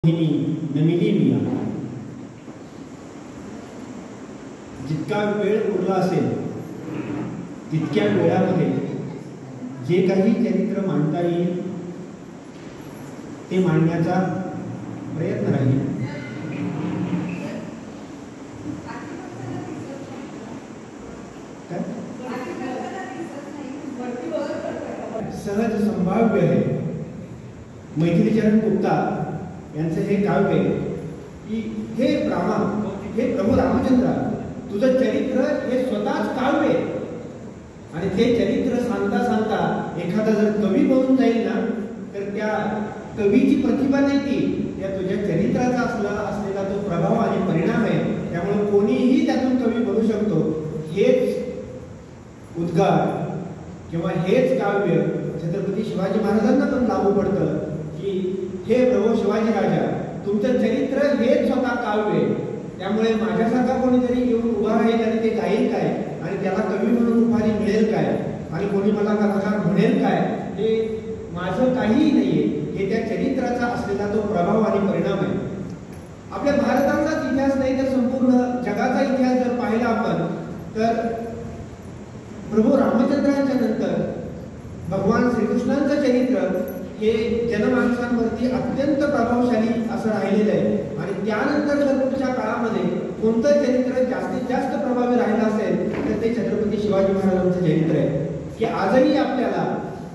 नमिली मिया. जितका वेळ उरला असेल तितक्या वेळामध्ये जे काही चरित्र मांडता येईल ते मांडण्याचा प्रयत्न राहील. सहज संभाव्य आहे. मैथिलीचरण गुप्ता यांचं हे काव्य आहे की हे रामा, हे प्रभू रामचंद्र, तुझं चरित्र हे स्वतःच काव्य आहे. आणि ते चरित्र सांगता सांगता एखादा जर कवी बनून जाईल ना तर त्या कवीची प्रतिभा नाही ती त्या तुझ्या चरित्राचा असलेला तो प्रभाव आणि परिणाम आहे. त्यामुळे कोणीही त्यातून कवी बनू शकतो. हेच उद्गार किंवा हेच काव्य छत्रपती शिवाजी महाराजांना पण लागू पडतं की हे प्रभू शिवाजी राजा, तुमचं चरित्र हेच स्वतः काव्य आहे. त्यामुळे माझ्यासारखा कोणीतरी येऊन उभा राहील आणि ते गाईल काय आणि त्याला कवी म्हणून उभारी मिळेल काय आणि कोणी मला कलाकार म्हणेल काय, हे माझं काहीही नाहीये. हे त्या चरित्राचा असलेला तो प्रभाव आणि परिणाम आहे. आपल्या भारताचाच इतिहास नाही तर संपूर्ण जगाचा इतिहास जर पाहिला आपण तर प्रभू रामचंद्रांच्या नंतर भगवान श्रीकृष्णांचं चरित्र हे जनमानसांवरती अत्यंत प्रभावशाली असं राहिलेलं आहे. आणि त्यानंतर जर पुढच्या काळामध्ये कोणतं चरित्र जास्तीत जास्त प्रभावी राहिलं असेल तर ते छत्रपती शिवाजी महाराजांचं चरित्र आहे. की आजही आपल्याला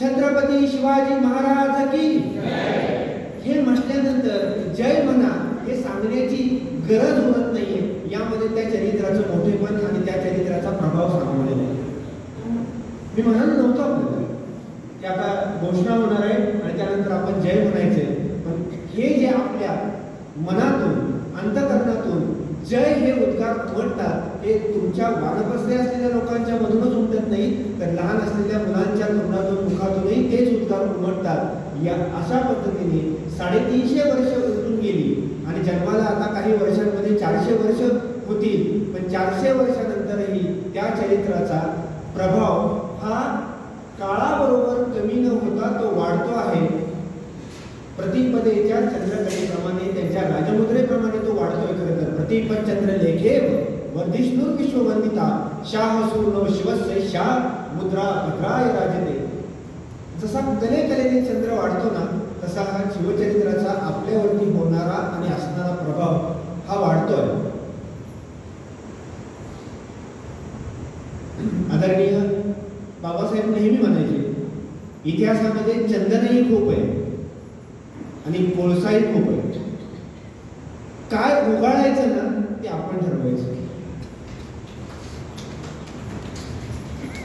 छत्रपती शिवाजी महाराज की हे म्हटल्यानंतर जय म्हणा हे सांगण्याची गरज उरत नाहीये. यामध्ये त्या चरित्राचं मोठेपण आणि त्या चरित्राचा प्रभाव सांगवलेला आहे. मी म्हणाल नव्हतं आपल्याला की आता घोषणा होणार आहे आणि त्यानंतर आपण जय म्हणायचे, पण हे जे आपल्या मनातून अंतःकरणातून जय हे उद्गार उमटतात हे तुमच्या वानप्रस्थे असलेल्या लोकांच्या मधूनच उमटत नाही तर लहान असलेल्या मुलांच्या तोंडातून मुखातूनही तेच उद्गार उमटतात. या अशा पद्धतीने 350 वर्ष उलटून गेली आणि जन्माला आता काही वर्षांमध्ये 400 वर्ष होतील. पण 400 वर्षानंतरही त्या चरित्राचा प्रभाव हा काळाबरोबर कमी न होता तो वाढतो आहे. प्रतिपदेच्या चंद्रकलेप्रमाणे त्यांच्या राजमुद्रेप्रमाणे तो वाढतोय. खरं तर प्रतिपद चंद्रलेखे वर्धिष्णुर विश्ववंदिता शाह सूर्णो शिवस्य शाह मुद्रा भद्राय राजते. जसा कलेने चंद्र वाढतो ना तसा हा शिवचरित्राचा आपल्यावरती होणारा आणि असणारा प्रभाव हा वाढतोय. आदरणीय बाबासाहेब नेहमी म्हणायचे इतिहासामध्ये चंदनही खूप आहे आणि कोळसाही खूप आहे. काय उगाळायचं ना ते आपण ठरवायचं.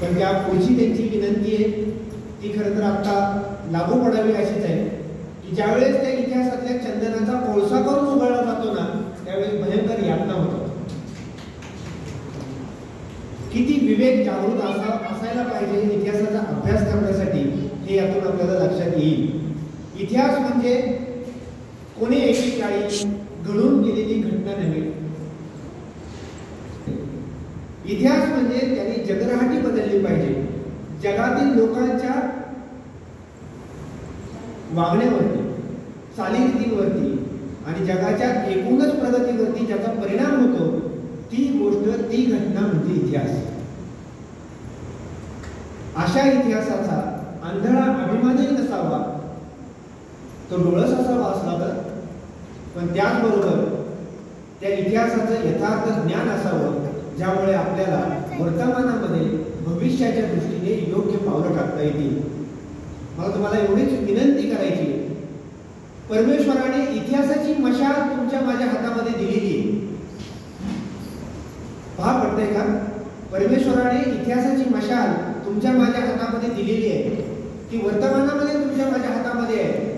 पण त्या पुढची त्यांची विनंती आहे ती खरं तर आता लागू पडावी अशीच आहे की ज्यावेळेस त्या इतिहासातल्या चंदनाचा कोळसा करून उगाळला जातो ना त्यावेळेस भयंकर यातना होतात. किती विवेक जागृत असायला पाहिजे इतिहासाचा अभ्यास करण्यासाठी हे यातून आपल्याला लक्षात येईल. इतिहास म्हणजे कोणी एकेकाळी घडून गेलेली घटना नव्हे. इतिहास म्हणजे त्यांनी जगराहाटी बदलली पाहिजे. जगातील लोकांच्या वागण्यावरती, चालीरीतीवरती आणि जगाच्या एकूणच प्रगतीवरती ज्याचा परिणाम होतो ती गोष्ट, ती घटना म्हणजे इतिहास. अशा इतिहासाचा आंधळा अभिमानही नसावा, तो डोळस असावा असला तर, पण त्याचबरोबर त्या इतिहासाचं यथार्थ ज्ञान असावं ज्यामुळे आपल्याला वर्तमानामध्ये भविष्याच्या दृष्टीने योग्य पावलं टाकता येतील. मला तुम्हाला एवढीच विनंती करायची, परमेश्वराने इतिहासाची मशाल तुमच्या माझ्या हातामध्ये दिलेली आहे. पहा पडतंय का? परमेश्वराने इतिहासाची मशाल तुमच्या माझ्या हातामध्ये दिलेली आहे. ती वर्तमानामध्ये तुमच्या माझ्या हातामध्ये आहे.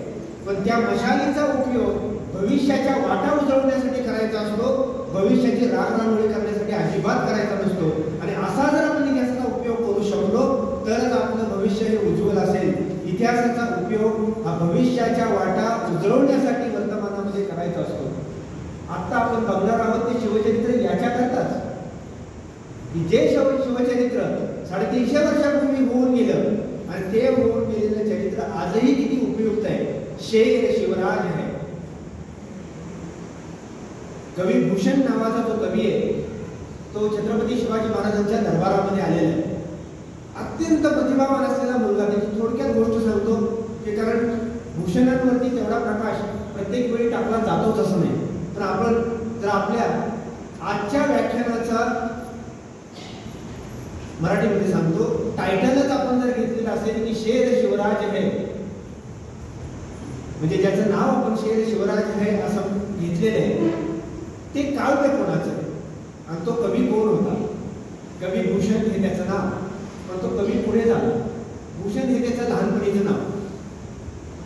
पण त्या मशालीचा उपयोग भविष्याच्या वाटा उजळवण्यासाठी करायचा असतो, भविष्याची राखरांगोळी करण्यासाठी अजिबात करायचा नसतो. आणि असा जर आपण इतिहासाचा उपयोग करू शकलो तरच आपलं भविष्य हे उज्ज्वल असेल. इतिहासाचा उपयोग हा भविष्याच्या वाटा उजळवण्यासाठी वर्तमानामध्ये करायचा असतो. आता आपण बघणार आहोत ते शिवचरित्र याच्याकरताच जे शिवचरित्र 350 वर्षापूर्वी होऊन गेलं आणि ते होऊन गेलेलं चरित्र आजही किती उपयुक्त आहे. शेर शिवराज है कवी भूषण नावाचा जो कवी आहे तो छत्रपती शिवाजी महाराजांच्या दरबारामध्ये आलेला आहे. अत्यंत प्रतिभावान असलेला मुलगा. त्याची थोडक्यात गोष्ट सांगतो की कारण भूषणांवरती तेवढा प्रकाश प्रत्येक वेळी टाकला जातोच असं नाही. तर आपण जर आपल्या आजच्या व्याख्यानाचा मराठीमध्ये सांगतो टायटलच आपण जर घेतलेलं असेल की शेर शिवराज है, म्हणजे ज्याचं नाव आपण शेर शिवराज है असं घेतलेलं आहे ते काव्य कोणाचं आहे आणि तो कवी कोण होता. कवी भूषण हे त्याचं नाव, पण तो कवी पुढे झाला. भूषण हे त्याचं लहानपणीचं नाव.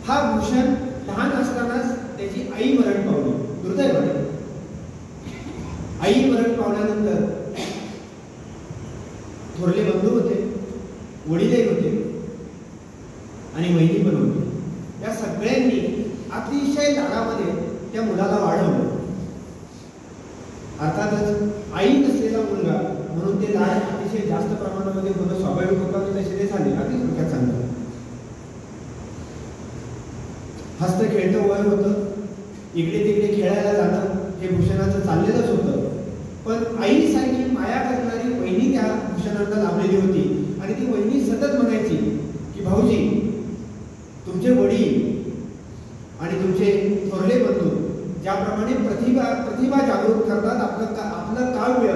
हा भूषण लहान असतानाच त्याची आई मरण पावली दुर्दैवाने. आई मरण पावल्यानंतर थोरले बंधू होते, वडील एक होते आणि वहिनी पण होती. या सगळ्यांनी अतिशय लाडामध्ये त्या मुलाला वाढवलं. अर्थातच आई नसलेला मुलगा म्हणून ते लाड अतिशय जास्त प्रमाणामध्ये होणं स्वाभाविक होतं आणि तसे ते झाले. अगदी थोडक्यात सांगतो. हस्त खेळतं वय होतं, इकडे तिकडे खेळायला जाणं हे भूषणाचं चाललेलंच होतं. पण आईसारखी माया करणारी वहिनी त्या भूषणाला लाभलेली होती आणि ती वहिनी सतत म्हणायची की भाऊजी तुमचे वडील आणि तुमचे थोरले बंधू ज्याप्रमाणे प्रतिभा जागृत करतात, आपलं काव्य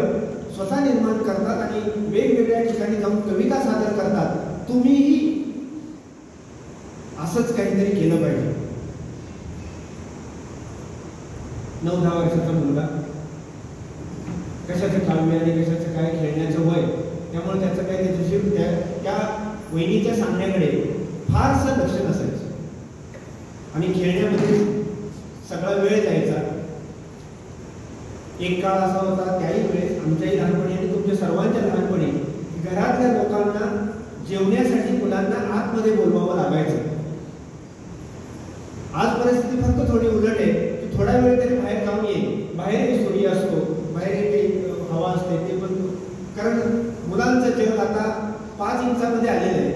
स्वतः निर्माण करतात आणि वेगवेगळ्या ठिकाणी जाऊन कविता सादर करतात, तुम्हीही असंच काहीतरी केलं पाहिजे. 9-10 वर्षाचा मुलगा, कशाचं काव्य आणि कशाचं काय खेळण्याचं वय, त्यामुळे त्याचं काय त्याच्याशी त्या वहिनीच्या सांगण्याकडे फारसं लक्ष नसायचं आणि खेळण्यामध्ये सगळा वेळ जायचा. एक काळ असा होता त्याही वेळेस आमच्याही लहानपणी आणि तुमच्या सर्वांच्या लहानपणी घरातल्या लोकांना जेवण्यासाठी मुलांना आतमध्ये बोलवावं लागायचं. आज परिस्थिती फक्त थोडी उलट आहे की थोडा वेळ तरी बाहेर जाऊन ये, बाहेर सूर्य असतो, बाहेर काही हवा असते ते पण, कारण मुलांचं जग आता 5 इंचामध्ये आलेलं आहे.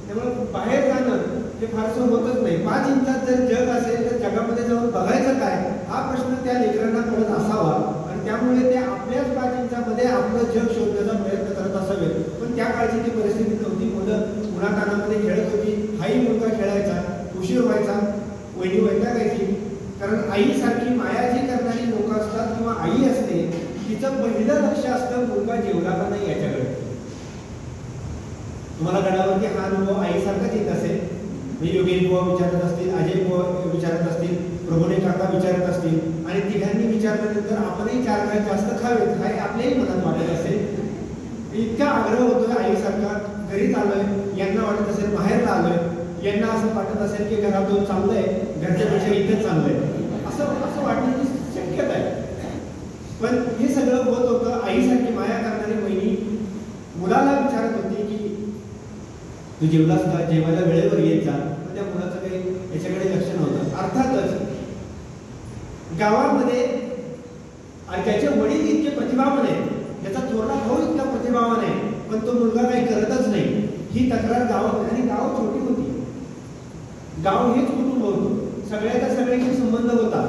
त्यामुळे बाहेर जाणं हे फारसं होतच नाही. 5 इंचात जर जग असेल तर जगामध्ये जाऊन बघायचं काय हा प्रश्न त्या लेकरांना पडत असावा आणि त्यामुळे ते आपल्याच 5 इंचामध्ये आपलं जग शोधण्याचा प्रयत्न करत असावेत. पण त्या काळची ती परिस्थिती नव्हती. मुलं उन्हातानामध्ये खेळत होती. हाही मुलगा खेळायचा, उशीर व्हायचा, वहिनी वैतागायची. कारण आईसारखी माया जी करणारी लोक असतात किंवा आई असते तिचं पहिलं लक्ष असतं मुलगा जेवला का नाही याच्याकडे. तुम्हाला गडावरती हा अनुभव आईसारखाच येत असेल. योगेश बुवा विचारत असतील, अजय बुवा विचारत असतील, प्रभुणे काका विचारत असतील आणि तिघांनी विचारल्यानंतर आपणही 4 घास जास्त खावेत काय आपल्याही मनात वाटत असेल. इतका आग्रह होतोय आईसारखा, घरीच आलोय, यांना वाटत असेल बाहेरला आलोय, यांना असं वाटत असेल की घरातून चांगलंय, घरच्यापेक्षा इथंच चांगलंय, असं वाटण्याची शक्यता आहे. पण हे सगळं होत होतं. आईसारखी माया करणारी वहिनी मुलाला विचारत होती की तू जेवलास का, जेवायला वेळेवर येत जा. पण त्या मुलाचं काही याच्याकडे लक्ष नव्हतं. अर्थातच गावामध्ये त्याचे वडील इतके प्रतिभावान आहे, त्याचा थोरला भाऊ इतका प्रतिभावान आहे, पण तो मुलगा काही करतच नाही. ही तक्रार गावात, आणि गाव छोटी होती, गाव हेच कुटुंब होतं, सगळ्याचा सगळ्याशी संबंध होता.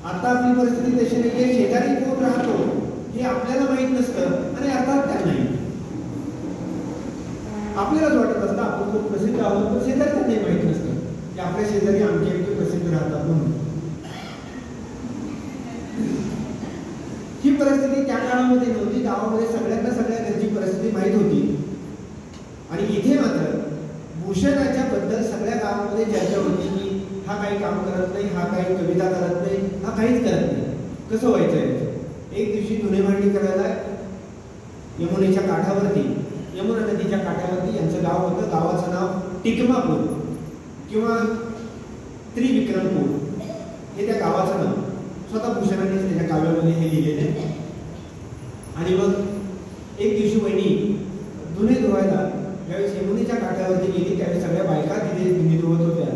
आता आपली परिस्थिती तशी नाही. शेजारी कोण राहतो हे आपल्याला माहित नसतं आणि अर्थात त्यांनाही आपल्यालाच वाटत असतं आपण खूप प्रसिद्ध आहोत, पण शेजारी नाही माहित नसतं की आपल्या शेजारी आमचे प्रसिद्ध राहतात म्हणून. ही परिस्थिती त्या काळामध्ये नव्हती. गावामध्ये सगळ्या घरची परिस्थिती माहीत होती. आणि इथे मात्र भूषणाच्या बद्दल सगळ्या गावामध्ये चर्चा होती की हा काही काम करत नाही, हा काही कविता करत नाही, हा काहीच करत नाही. कसं व्हायचं? एक दिवशी धुणे भांडी करायला यमुनेच्या काठावरती, यमुना नदीच्या काठावरती यांचं गाव होतं. गावाचं नाव टिकमापूर किंवा त्रिविक्रमपूर हे त्या गावाचं नाव. स्वतः भूषणाने त्याच्या काव्यामध्ये हे लिहिलेले. आणि मग एक दिवशी वहिनी धुणे धुवायला ज्यावेळेस यमुनेच्या काठावरती गेली त्यावेळेस सगळ्या बायका तिथे धुणे धुवत होत्या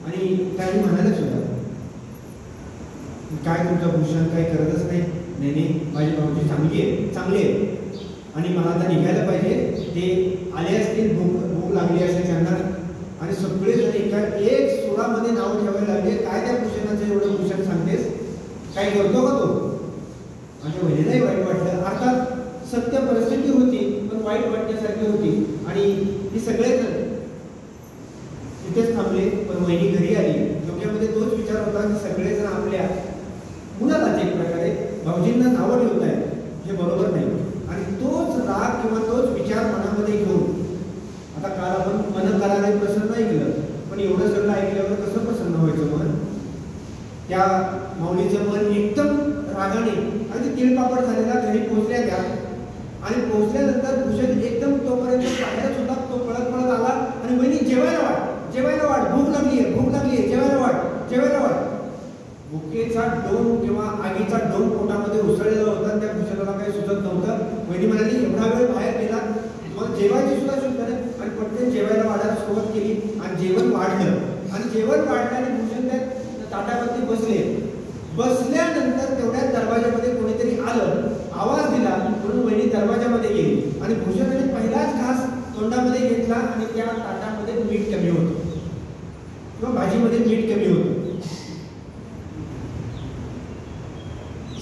आणि त्यांनी म्हणायला सुद्धा काय तुमचं भूषण काही करतच नाही. नाही माझी भाऊजी चांगले आहे आणि मला आता निघायला पाहिजे. ते आले असतील, भूक लागली असेल त्यांना आणि सगळे जण एक सुरामध्ये नाव ठेवायला लागले. काय त्या भूषणाचं एवढं भूषण सांगतेस, काय करतो का तो? माझ्या वहिनीलाही वाईट वाटलं. अर्थात सत्य परिस्थिती होती, पण वाईट वाटण्यासारखी होती. आणि हे सगळेच तिथेच थांबले. पण वहिनी घरी आली. डोक्यामध्ये तोच विचार होता की सगळेजण आपल्या मुलालाच एक प्रकारे भाऊजींना नावं ठेवत आहेत, हे बरोबर नाही. आणि तोच राग किंवा तोच विचार मनामध्ये घेऊन आता काल आपण मन कराने प्रसन्न ऐकलं, पण एवढं सगळं ऐकल्यावर कसं प्रसन्न व्हायचं मन? त्या माऊलीचं मन एकदम रागाने आणि तिळपापड झालेला घरी पोहोचल्या त्या. आणि पोहोचल्यानंतर भूषण एकदम तोपर्यंत बाहेरच होता. तो पळत पळत आला आणि वहिनी जेवायला वाट, जेवायला वाट, भूक लागली आहे, भूक लागली आहे, जेवायला वाट, जेवायला वाट. भुकेचा डोंग किंवा आगीचा डोंग पोटामध्ये उसळलेला होता. त्या भूषणाला काही सुचत नव्हतं. वहिनी म्हणाली, एवढा वेळ बाहेर गेला, मग जेवायची सुद्धा सुद्धा नाही. आणि पटकन जेवायला वाढायला सुरुवात केली आणि जेवण वाढलं. आणि जेवण वाढलं आणि भूषण त्या ताटावरती बसले. बसल्यानंतर तेवढ्या दरवाजामध्ये कोणीतरी आलं, आवाज दिला, म्हणून वहिनी दरवाजामध्ये गेली. आणि भूषणाने पहिलाच घास तोंडामध्ये घेतला आणि त्या ताटामध्ये मीठ कमी होतं किंवा भाजीमध्ये मीठ कमी होतं.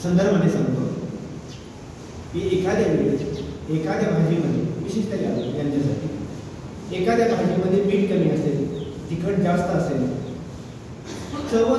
संदर्भाने सांगतो की एखाद्या वेळेस एखाद्या भाजीमध्ये, विशेषतः यांच्यासाठी, एखाद्या भाजीमध्ये मीठ कमी असेल, तिखट जास्त असेल, चव